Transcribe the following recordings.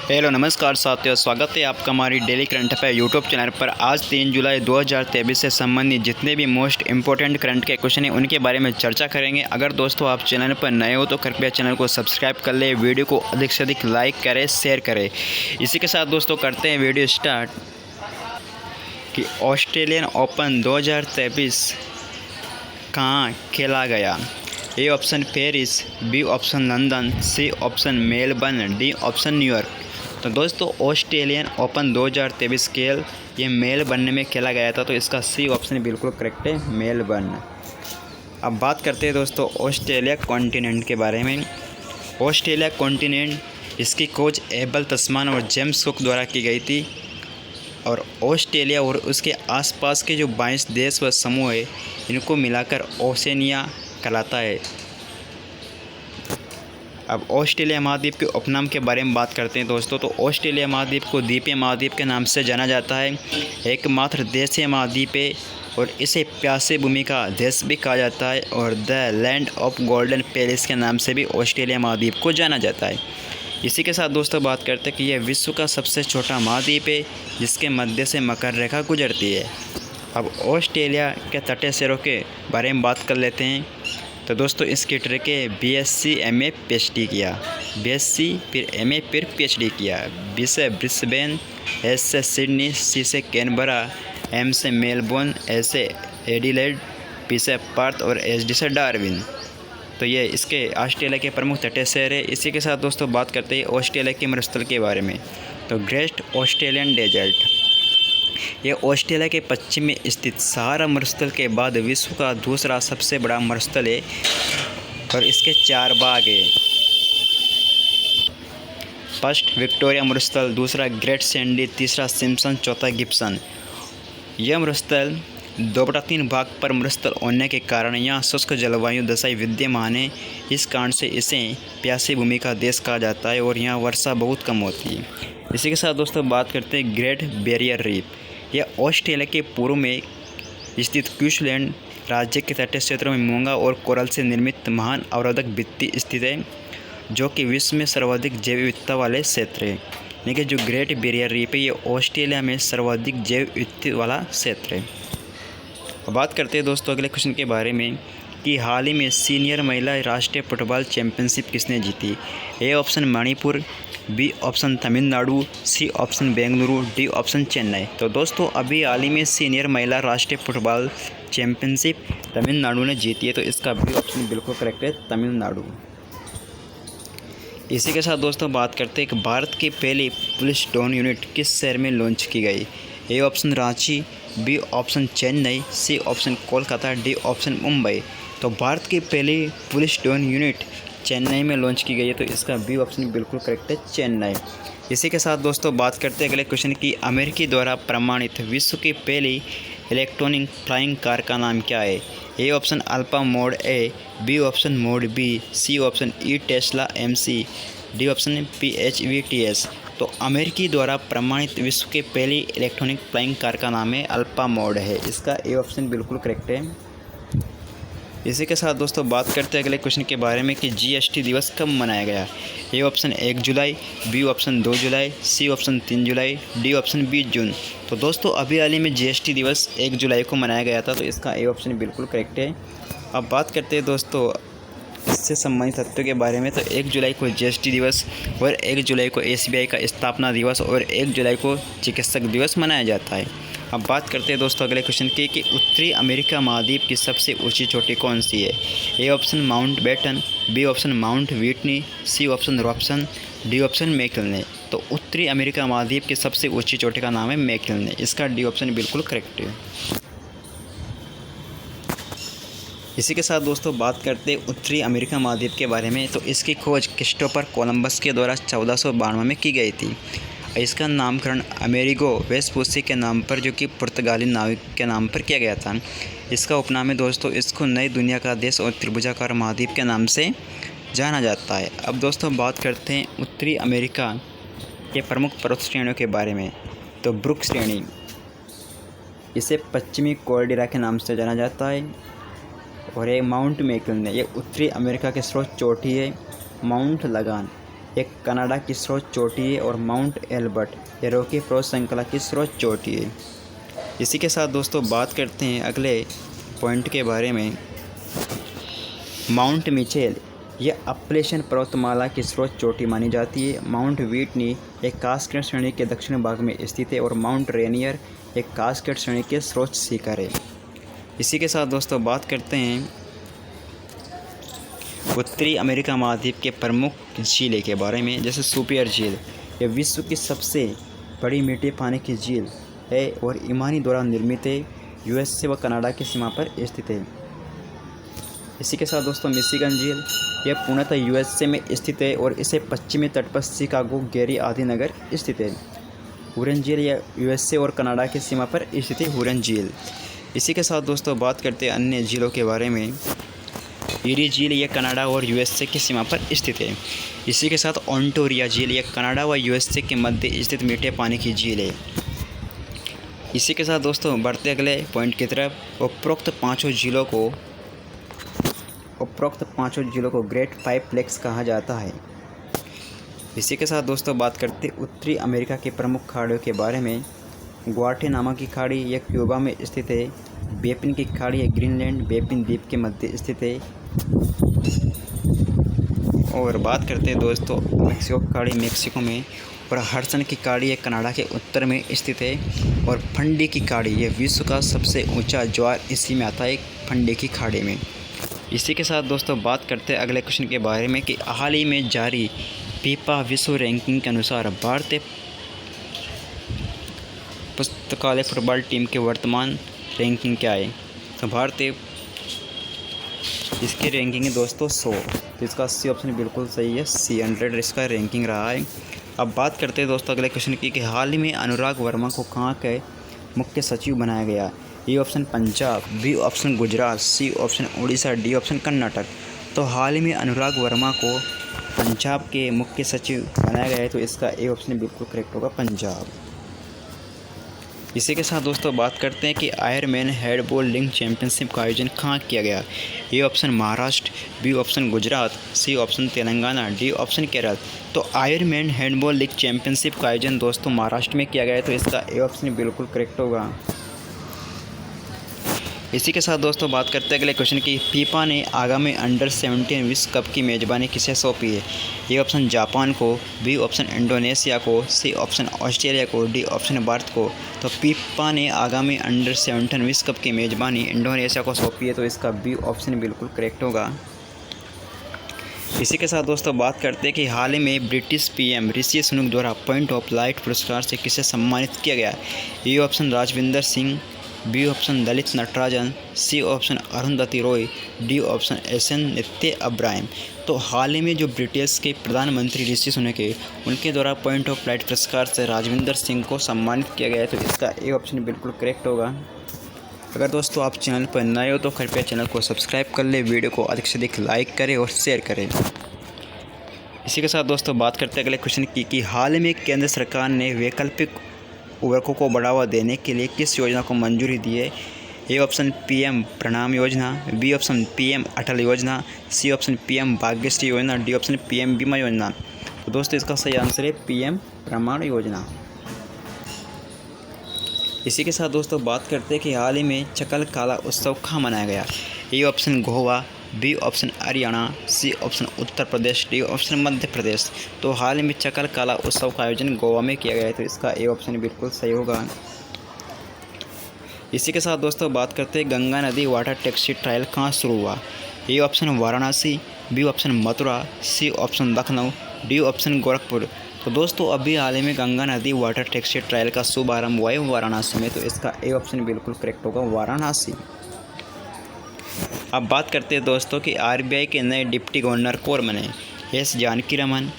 Hello नमस्कार साथियों, स्वागत है आपका हमारी daily current affair YouTube channel पर। आज 3 जुलाई 2023 से संबंधित जितने भी मोस्ट इंपॉर्टेंट करंट के क्वेश्चन हैं उनके बारे में चर्चा करेंगे। अगर दोस्तों आप चैनल पर नए हो तो कृपया चैनल को सब्सक्राइब कर ले, वीडियो को अधिक से अधिक लाइक करें, शेयर करें। इसी के साथ दोस्तों करते हैं वीडियो स्टार्ट कि ऑस्ट्रेलियन ओपन 2023 कहाँ खेला गया। A option Paris, B option London, C option Melbourne, D option New York. तो दोस्तों ऑस्ट्रेलियन ओपन 2023 खेल ये मेलबर्न में खेला गया था, तो इसका सी ऑप्शन बिल्कुल करेक्ट है, मेलबर्न। अब बात करते हैं दोस्तों ऑस्ट्रेलिया कॉन्टिनेंट के बारे में। ऑस्ट्रेलिया कॉन्टिनेंट इसकी खोज एबल तस्मान और जेम्स कुक द्वारा की गई थी, और ऑस्ट्रेलिया और उसके आसपास के जो 22 देश व समूह है इनको मिलाकर ओशनिया कहलाता है। अब ऑस्ट्रेलिया महाद्वीप के उपनाम के बारे में बात करते हैं दोस्तों। तो ऑस्ट्रेलिया महाद्वीप को द्वीपीय महाद्वीप के नाम से जाना जाता है, एकमात्र देशीय महाद्वीप है, और इसे प्यासी भूमि का देश भी कहा जाता है, और the land of golden palace के नाम से भी ऑस्ट्रेलिया महाद्वीप को जाना जाता है। इसी के साथ दोस्तों बात करते हैं कि यह विश्व का सबसे छोटा महाद्वीप है जिसके मध्य से मकर रेखा गुजरती है। अब ऑस्ट्रेलिया के तटीय शहरों के बारे में बात कर लेते हैं। तो दोस्तों इसके ट्रिक है BSc MA PhD किया, BSc फिर MA फिर PhD किया। B से ब्रिस्बेन, S से सिडनी, C से कैनबरा, M से मेलबोर्न, A से एडिलेड, P से पर्थ और SD से डार्विन। तो ये इसके ऑस्ट्रेलिया के प्रमुख तटीय शहर है। इसी के साथ दोस्तों बात करते हैं ऑस्ट्रेलिया के मरुस्थल के बारे में। तो ग्रेट ऑस्ट्रेलियन डेजर्ट ये ऑस्ट्रेलिया के पश्चिम में स्थित सहारा मरुस्थल के बाद विश्व का दूसरा सबसे बड़ा मरुस्थल है, और इसके 4 भाग हैं। फर्स्ट विक्टोरिया मरुस्थल, दूसरा ग्रेट सैंडी, तीसरा सिम्पसन, चौथा गिब्सन। यह मरुस्थल 2/3 भाग पर मरुस्थल होने के कारण यहाँ शुष्क जलवायु दशाएं विद्यमान है। इस कारण से इसे प्यासी भूमि का देश कहा जाता है, और यहाँ वर्षा बहुत कम होती है। इसी के साथ दोस्तों बात करते हैं ग्रेट बैरियर रीफ। यह ऑस्ट्रेलिया के पूर्व में स्थित क्वींसलैंड राज्य के तटीय क्षेत्रों में मूंगा और कोरल से निर्मित महान अवरोधक भित्ति स्थित है, जो कि विश्व में सर्वाधिक जैव विविधता वाले क्षेत्र है। यानी कि जो ग्रेट बैरियर रीफ है ये ऑस्ट्रेलिया में सर्वाधिक जैव विविधता वाला क्षेत्र है। अब बात करते हैं दोस्तों अगले क्वेश्चन के बारे में कि हाल ही में सीनियर महिला राष्ट्रीय फुटबॉल चैंपियनशिप किसने जीती। A option Manipur, B option Tamil Nadu, C option Bengaluru, D option Chennai. तो दोस्तों अभी हाल ही में सीनियर महिला राष्ट्रीय फुटबॉल चैंपियनशिप तमिलनाडु ने जीती है, तो इसका बी ऑप्शन बिल्कुल करेक्ट है, तमिलनाडु। इसी के साथ दोस्तों बात करते हैं कि भारत की पहली पुलिस ड्रोन यूनिट किस शहर में लॉन्च की गई। A option Ranchi, B option Chennai, C option Kolkata, D option Mumbai. तो भारत की पहली पुलिस ड्रोन यूनिट चेन्नई में लॉन्च की गई है, तो इसका बी ऑप्शन बिल्कुल करेक्ट है, चेन्नई। इसी के साथ दोस्तों बात करते हैं अगले क्वेश्चन की अमेरिकी द्वारा प्रमाणित विश्व की पहली इलेक्ट्रॉनिक फ्लाइंग कार का नाम क्या है। A option alpha mode A, B option mode B, C option E Tesla MC, D option PHEVTS। तो अमेरिकी द्वारा प्रमाणित विश्व के पहली इलेक्ट्रॉनिक फ्लाइंग कार का नाम है अल्फा मोड है, इसका ए ऑप्शन बिल्कुल करेक्ट है। इसी के साथ दोस्तों बात करते हैं अगले क्वेश्चन के बारे में कि GST दिवस कब मनाया गया। ए ऑप्शन 1 जुलाई, बी ऑप्शन 2 जुलाई, सी ऑप्शन 3 जुलाई, डी ऑप्शन 20 जून। तो दोस्तों अभी हाल ही में GST दिवस 1 जुलाई को मनाया गया था, तो इसका ए ऑप्शन बिल्कुल करेक्ट है। अब बात करते हैं दोस्तों इससे संबंधित तथ्यों के बारे में। तो 1 जुलाई को GST दिवस, और 1 जुलाई को SBI का स्थापना दिवस, और 1 जुलाई को चिकित्सक दिवस मनाया जाता है। अब बात करते हैं दोस्तों अगले क्वेश्चन की कि उत्तरी अमेरिका महाद्वीप की सबसे ऊंची चोटी कौन सी है। A option Mount Batten, B option Mount Whitney, C option Robson, D option McKinley. तो उत्तरी अमेरिका महाद्वीप की सबसे ऊंची चोटी का नाम है मैकिन्ले, इसका डी ऑप्शन बिल्कुल करेक्ट है। इसी के साथ दोस्तों बात करते हैं उत्तरी अमेरिका महाद्वीप के बारे में। तो इसकी खोज क्रिस्टोफर कोलंबस के द्वारा 1492 में की गई थी। इसका नामकरण अमेरिगो वेस्पूसी के नाम पर, जो कि पुर्तगाली नाविक के नाम पर किया गया था। इसका उपनाम है दोस्तों, इसको नई दुनिया का देश और त्रिभुजाकार महाद्वीप के नाम से जाना जाता है। अब दोस्तों बात करते हैं उत्तरी अमेरिका के प्रमुख पर्वत श्रेणियों के बारे में। तो ब्रुक श्रेणी, इसे पश्चिमी कोर्डेरा के नाम से जाना जाता है, और ये माउंट मैकिन्ले ये उत्तरी अमेरिका की सर्वोच्च चोटी है। माउंट लगान एक कनाडा की सर्वोच्च चोटी है और माउंट एल्बर्ट ये रॉकी पर्वत श्रृंखला की सर्वोच्च चोटी है। इसी के साथ दोस्तों बात करते हैं अगले पॉइंट के बारे में। माउंट मिचेल यह अपलेशन पर्वतमाला की सर्वोच्च चोटी मानी जाती है। माउंट व्हिटनी एक कास्केड श्रेणी के दक्षिण भाग में स्थित है और माउंट रेनियर एक कास्केड श्रेणी के सर्वोच्च शिखर है। इसी के साथ दोस्तों बात करते हैं उत्तरी अमेरिका महाद्वीप के प्रमुख झीलें के बारे में। जैसे सुपियर झील यह विश्व की सबसे बड़ी मीठे पानी की झील है और ईमानी द्वारा निर्मित है। यूएसए व कनाडा की सीमा पर स्थित है। इसी के साथ दोस्तों मिशिगन झील यह पूर्णतः यूएसए में स्थित है और इसे पश्चिमी तट पर शिकागो, गेरी आदि नगर स्थित है। हुरन झील यह यूएसए और कनाडा की सीमा पर स्थित है। हुरन झील। इसी के साथ दोस्तों बात करते हैं अन्य झीलों के बारे में। ईरी झील यह कनाडा और यूएसए की सीमा पर स्थित है। इसी के साथ ओंटारियो झील यह कनाडा व यूएसए के मध्य स्थित मीठे पानी की झील है। इसी के साथ दोस्तों बढ़ते अगले पॉइंट की तरफ। उपरोक्त पाँचों झीलों को ग्रेट पाइप लेक्स कहा जाता है। इसी के साथ दोस्तों बात करते उत्तरी अमेरिका के प्रमुख खाड़ियों के बारे में। ग्वाटेमाला की खाड़ी यह क्यूबा में स्थित है। बेपिन की खाड़ी यह ग्रीनलैंड बेपिन द्वीप के मध्य स्थित है। और बात करते हैं दोस्तों मेक्सिको की खाड़ी मेक्सिको में। और हडसन की खाड़ी यह कनाडा के उत्तर में स्थित है। और फंडी की खाड़ी यह विश्व का सबसे ऊंचा ज्वार इसी में आता है, फंडी की खाड़ी में। इसी के साथ दोस्तों बात करते हैं अगले क्वेश्चन के बारे में कि हाल ही में जारी फीफा विश्व रैंकिंग के अनुसार भारतीय पुस्तकालय फुटबॉल टीम के वर्तमान रैंकिंग क्या है। तो भारतीय इसकी रैंकिंग है दोस्तों 100। तो इसका सी ऑप्शन बिल्कुल सही है, C100 इसका रैंकिंग रहा है। अब बात करते हैं दोस्तों अगले क्वेश्चन की कि हाल ही में अनुराग वर्मा को कहाँ के मुख्य सचिव बनाया गया। A option Punjab, B option Gujarat, C option Orissa, D option Karnataka. तो हाल ही में अनुराग वर्मा को पंजाब के मुख्य सचिव बनाया गया है। तो इसका ए ऑप्शन बिल्कुल करेक्ट होगा, पंजाब। इसी के साथ दोस्तों बात करते हैं कि आयरमैन हैंडबॉल लीग चैंपियनशिप का आयोजन कहाँ किया गया। A option Maharashtra, B option Gujarat, C option Telangana, D option Kerala. तो आयरमैन हैंडबॉल लीग चैंपियनशिप का आयोजन दोस्तों महाराष्ट्र में किया गया है। तो इसका ए ऑप्शन बिल्कुल करेक्ट होगा। इसी के साथ दोस्तों बात करते हैं अगले क्वेश्चन की फीफा ने आगामी अंडर-17 विश्व कप की मेज़बानी किसे सौंपी है। ए ऑप्शन जापान को, बी ऑप्शन इंडोनेशिया को, सी ऑप्शन ऑस्ट्रेलिया को, डी ऑप्शन भारत को। तो फीफा ने आगामी अंडर-17 विश्व कप की मेज़बानी इंडोनेशिया को सौंपी है। तो इसका बी ऑप्शन बिल्कुल करेक्ट होगा। इसी के साथ दोस्तों बात करते हैं कि हाल ही में ब्रिटिश पीएम ऋषि सुनक द्वारा पॉइंट ऑफ लाइट पुरस्कार से किसे सम्मानित किया गया। A option Rajvinder Singh, B option Lalit Natarajan, C option Arundhati Roy, D option S N Nitya Abraham. तो हाल ही में जो ब्रिटिश के प्रधानमंत्री ऋषि सुनक है उनके द्वारा पॉइंट ऑफ लाइट पुरस्कार से राजविंदर सिंह को सम्मानित किया गया है। तो इसका ए ऑप्शन बिल्कुल करेक्ट होगा। अगर दोस्तों आप चैनल पर नए हो तो कृपया चैनल को सब्सक्राइब कर ले, वीडियो को अधिक से अधिक लाइक करें और शेयर करें। इसी के साथ दोस्तों बात करते हैं अगले क्वेश्चन की कि हाल ही में केंद्र सरकार ने वैकल्पिक उर्वरकों को बढ़ावा देने के लिए किस योजना को मंजूरी दी है। ए ऑप्शन पीएम प्रणाम योजना, बी ऑप्शन पीएम अटल योजना, सी ऑप्शन पीएम भाग्यश्री योजना, डी ऑप्शन पीएम बीमा योजना। तो दोस्तों इसका सही आंसर है पीएम प्रमाण योजना। इसी के साथ दोस्तों बात करते हैं कि हाल ही में चकल काला उत्सव कहाँ मनाया गया। A option Goa, B option Haryana, C option Uttar Pradesh, D option Madhya Pradesh. तो हाल ही में चकल काला उत्सव का आयोजन गोवा में किया गया है। तो इसका ए ऑप्शन बिल्कुल सही होगा। इसी के साथ दोस्तों बात करते हैं गंगा नदी वाटर टैक्सी ट्रायल कहाँ शुरू हुआ। A option Varanasi, B option Mathura, C option Lucknow, D option Gorakhpur. तो दोस्तों अभी हाल ही में गंगा नदी वाटर टैक्सी ट्रायल का शुभारंभ हुआ है वाराणसी में। तो इसका ए ऑप्शन बिल्कुल करेक्ट होगा, वाराणसी। अब बात करते हैं दोस्तों कि आरबीआई के नए डिप्टी गवर्नर कौन बने। एस जानकी रमन,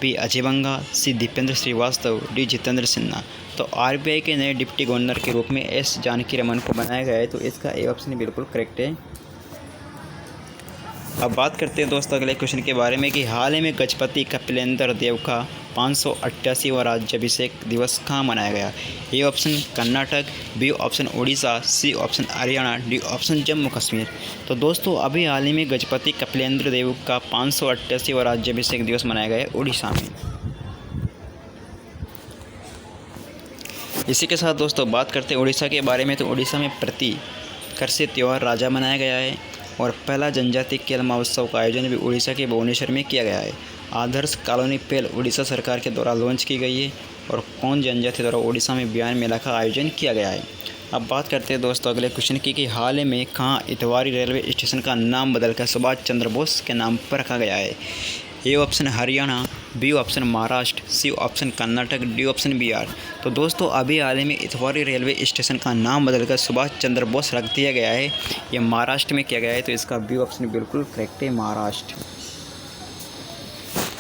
पी अजय बंगा, सी दीपेंद्र श्रीवास्तव, डी जितेंद्र सिन्हा। तो आरबीआई के नए डिप्टी गवर्नर के रूप में एस जानकी रमन को बनाया गया है। तो इसका ए ऑप्शन बिल्कुल करेक्ट है। अब बात करते हैं दोस्तों अगले क्वेश्चन के बारे में कि हाल ही में गजपति कपिलेंद्र देव का 588वां राज्याभिषेक दिवस कहाँ मनाया गया। A option Karnataka, B option Orissa, C option Haryana, D option Jammu Kashmir. तो दोस्तों अभी हाल ही में गजपति कपिलेंद्र देव का 588वां राज्याभिषेक दिवस मनाया गया है उड़ीसा में। इसी के साथ दोस्तों बात करते हैं उड़ीसा के बारे में। तो उड़ीसा में प्रतिकर्षी त्यौहार राजा मनाया गया है और पहला जनजातीय खेल महोत्सव का आयोजन भी उड़ीसा के भुवनेश्वर में किया गया है। आदर्श कॉलोनी पहल उड़ीसा सरकार के द्वारा लॉन्च की गई है और कौन जनजाति द्वारा उड़ीसा में बयान मेला का आयोजन किया गया है। अब बात करते हैं दोस्तों अगले क्वेश्चन की कि हाल ही में कहाँ इतवारी रेलवे स्टेशन का नाम बदलकर सुभाष चंद्र बोस के नाम पर रखा गया है। A option Haryana, B option Maharashtra, C option Karnataka, D option Bihar. तो दोस्तों अभी हाल ही में इतवारी रेलवे स्टेशन का नाम बदलकर सुभाष चंद्र बोस रख दिया गया है। ये महाराष्ट्र में किया गया है, तो इसका बी ऑप्शन बिल्कुल करेक्ट है, महाराष्ट्र।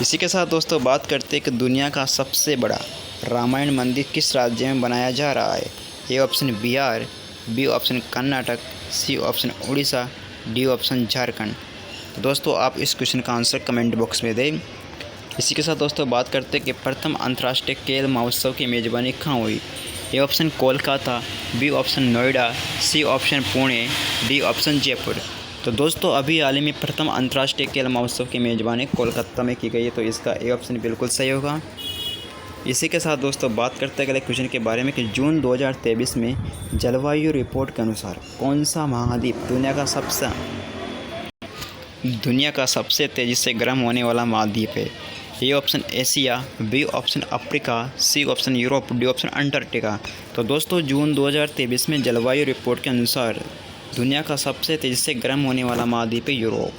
इसी के साथ दोस्तों बात करते हैं कि दुनिया का सबसे बड़ा रामायण मंदिर किस राज्य में बनाया जा रहा है। A option Bihar, B option Karnataka, C option Orissa, D option Jharkhand. तो दोस्तों आप इस क्वेश्चन का आंसर कमेंट बॉक्स में दें। इसी के साथ दोस्तों बात करते हैं कि प्रथम अंतर्राष्ट्रीय खेल महोत्सव की मेज़बानी कहाँ हुई। A option Kolkata, B option Noida, C option Pune, D option Jaipur. तो दोस्तों अभी हाल ही में प्रथम अंतर्राष्ट्रीय खेल महोत्सव की मेज़बानी कोलकाता में की गई है, तो इसका ए ऑप्शन बिल्कुल सही होगा। इसी के साथ दोस्तों बात करते हैं अगले क्वेश्चन के बारे में कि जून 2023 में जलवायु रिपोर्ट के अनुसार कौन सा महाद्वीप दुनिया का सबसे तेज़ी से गर्म होने वाला महाद्वीप है। A option Asia, B option Africa, C option Europe, D option Antarctica. तो दोस्तों जून 2023 में जलवायु रिपोर्ट के अनुसार दुनिया का सबसे तेज़ी से गर्म होने वाला महाद्वीप है यूरोप।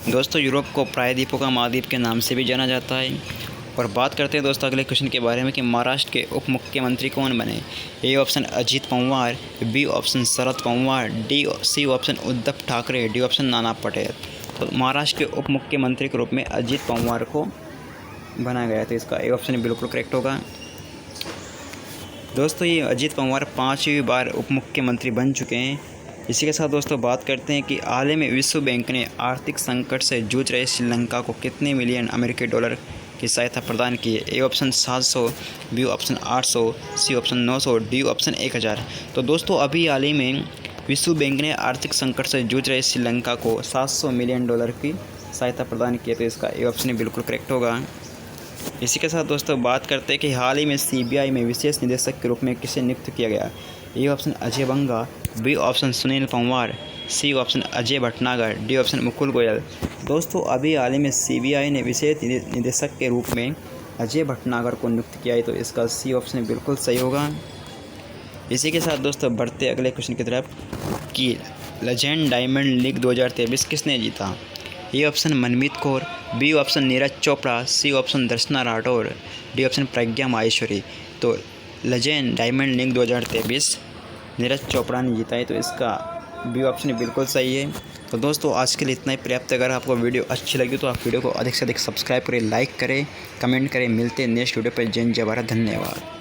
दोस्तों यूरोप को प्रायद्वीपों का महाद्वीप के नाम से भी जाना जाता है। और बात करते हैं दोस्तों अगले क्वेश्चन के बारे में कि महाराष्ट्र के उप मुख्यमंत्री कौन बने। A option Ajit Pawar, B option Sharad Pawar, C option Uddhav Thackeray, D option Nana Patel. तो महाराष्ट्र के उप मुख्यमंत्री के रूप में अजीत पवार को बनाया गया, तो इसका ए ऑप्शन बिल्कुल करेक्ट होगा। दोस्तों ये अजीत पवार 5वीं बार उप मुख्यमंत्री बन चुके हैं। इसी के साथ दोस्तों बात करते हैं कि हाल ही में विश्व बैंक ने आर्थिक संकट से जूझ रहे श्रीलंका को कितने मिलियन अमेरिकी डॉलर की सहायता प्रदान की है। A option 700, B option 800, C option 900, D option 1000। तो दोस्तों अभी हाल ही में विश्व बैंक ने आर्थिक संकट से जूझ रहे श्रीलंका को 700 मिलियन डॉलर की सहायता प्रदान की है, तो इसका ए ऑप्शन बिल्कुल करेक्ट होगा। इसी के साथ दोस्तों बात करते हैं कि हाल ही में CBI में विशेष निदेशक के रूप में किसे नियुक्त किया गया। A option Ajay Banga, B option Sunil Panwar, C option Ajay Bhatnagar, D option Mukul Goyal. दोस्तों अभी हाल ही में CBI ने विशेष निदेशक के रूप में अजय भटनागर को नियुक्त किया है, तो इसका सी ऑप्शन बिल्कुल सही होगा। इसी के साथ दोस्तों बढ़ते अगले क्वेश्चन की तरफ कि लेजेंड डायमंड लीग 2023 किसने जीता। A option Manmeet Kaur, B option Neeraj Chopra, C option Darshana Rathore, D option Pragya Maheshwari. तो legend diamond league 2023 Neeraj Chopra ने जीता है, तो इसका बी ऑप्शन बिल्कुल सही है। तो दोस्तों आज के लिए इतना ही पर्याप्त। अगर आपको वीडियो अच्छी लगी तो आप वीडियो को अधिक से अधिक सब्सक्राइब करें, लाइक करें, कमेंट करें। मिलते हैं नेक्स्ट वीडियो पर। जय भारत, धन्यवाद।